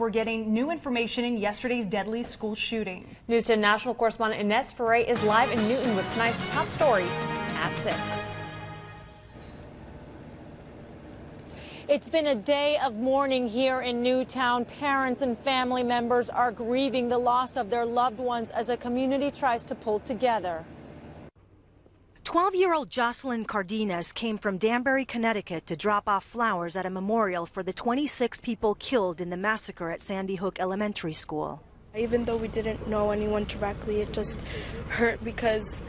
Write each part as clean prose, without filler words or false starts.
We're getting new information in yesterday's deadly school shooting. News 10 national correspondent Ines Ferre is live in Newton with tonight's top story at 6. It's been a day of mourning here in Newtown. Parents and family members are grieving the loss of their loved ones as a community tries to pull together. 12-year-old Jocelyn Cardenas came from Danbury, Connecticut to drop off flowers at a memorial for the 26 people killed in the massacre at Sandy Hook Elementary School. Even though we didn't know anyone directly, it just hurt because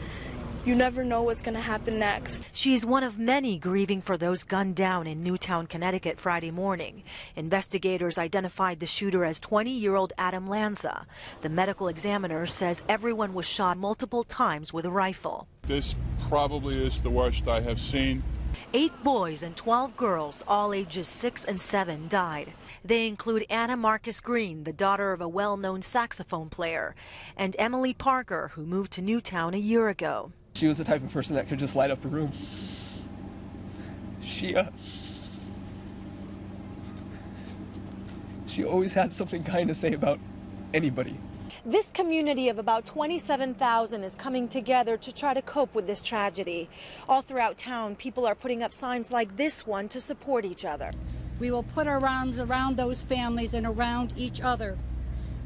you never know what's going to happen next. She's one of many grieving for those gunned down in Newtown, Connecticut Friday morning. Investigators identified the shooter as 20-year-old Adam Lanza. The medical examiner says everyone was shot multiple times with a rifle. This probably is the worst I have seen. 8 boys and 12 girls, all ages 6 and 7, died. They include Anna Marcus Green, the daughter of a well-known saxophone player, and Emily Parker, who moved to Newtown a year ago. She was the type of person that could just light up a room. She always had something kind to say about anybody. This community of about 27,000 is coming together to try to cope with this tragedy. All throughout town, people are putting up signs like this one to support each other. We will put our arms around those families and around each other.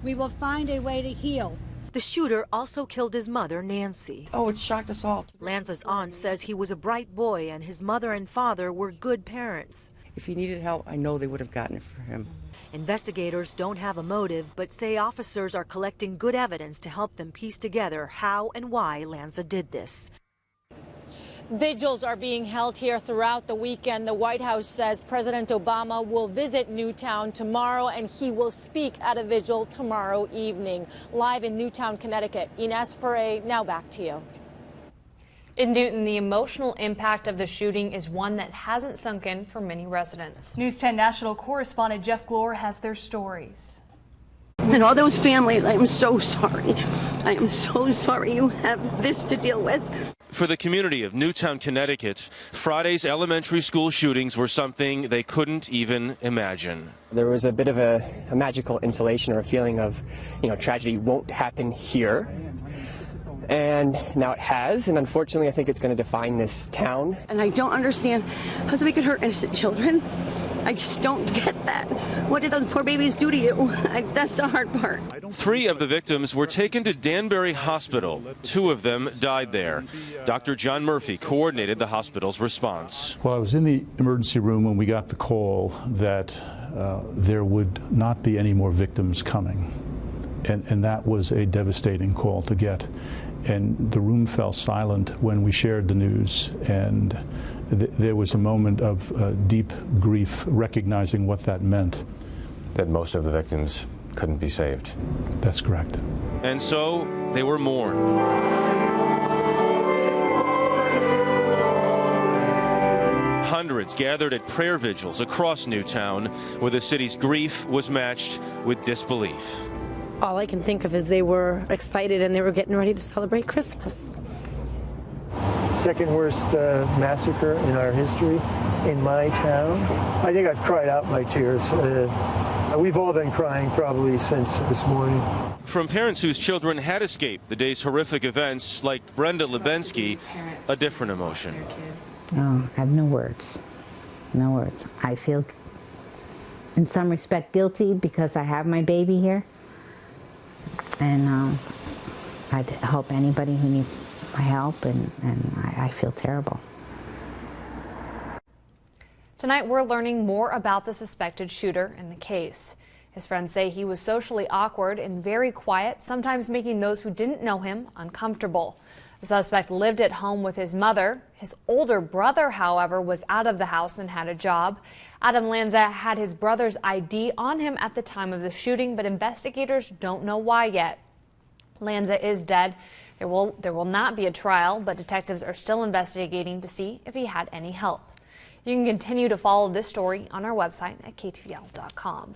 We will find a way to heal. The shooter also killed his mother, Nancy. Oh, it shocked us all. Lanza's aunt says he was a bright boy and his mother and father were good parents. If he needed help, I know they would have gotten it for him. Investigators don't have a motive, but say officers are collecting good evidence to help them piece together how and why Lanza did this. Vigils are being held here throughout the weekend. The White House says President Obama will visit Newtown tomorrow and he will speak at a vigil tomorrow evening. Live in Newtown, Connecticut, Ines Ferre, now back to you. In Newton, the emotional impact of the shooting is one that hasn't sunk in for many residents. News 10 national correspondent Jeff Glore has their stories. And all those families, I am so sorry. I am so sorry you have this to deal with. For the community of Newtown, Connecticut, Friday's elementary school shootings were something they couldn't even imagine. There was a bit of a magical insulation or a feeling of, tragedy won't happen here. And now it has, and unfortunately I think it's going to define this town. And I don't understand how somebody could hurt innocent children. I just don't get that. What did those poor babies do to you? That's the hard part. 3 of the victims were taken to Danbury Hospital. 2 of them died there. Dr. John Murphy coordinated the hospital's response. Well, I was in the emergency room when we got the call that there would not be any more victims coming. And that was a devastating call to get. And the room fell silent when we shared the news. And there was a moment of deep grief, recognizing what that meant. That most of the victims couldn't be saved. That's correct. And so they were mourned. Hundreds gathered at prayer vigils across Newtown, where the city's grief was matched with disbelief. All I can think of is they were excited and they were getting ready to celebrate Christmas. Second worst massacre in our history in my town. I think I've cried out my tears. We've all been crying probably since this morning. From parents whose children had escaped the day's horrific events, like Brenda Lebensky, a different emotion. Oh, I have no words. No words. I feel, in some respect, guilty because I have my baby here. And I'd help anybody who needs my help, and I feel terrible. Tonight we're learning more about the suspected shooter in the case. His friends say he was socially awkward and very quiet, sometimes making those who didn't know him uncomfortable. The suspect lived at home with his mother. His older brother, however, was out of the house and had a job. Adam Lanza had his brother's ID on him at the time of the shooting, but investigators don't know why yet. Lanza is dead. There will not be a trial, but detectives are still investigating to see if he had any help. You can continue to follow this story on our website at ktvl.com.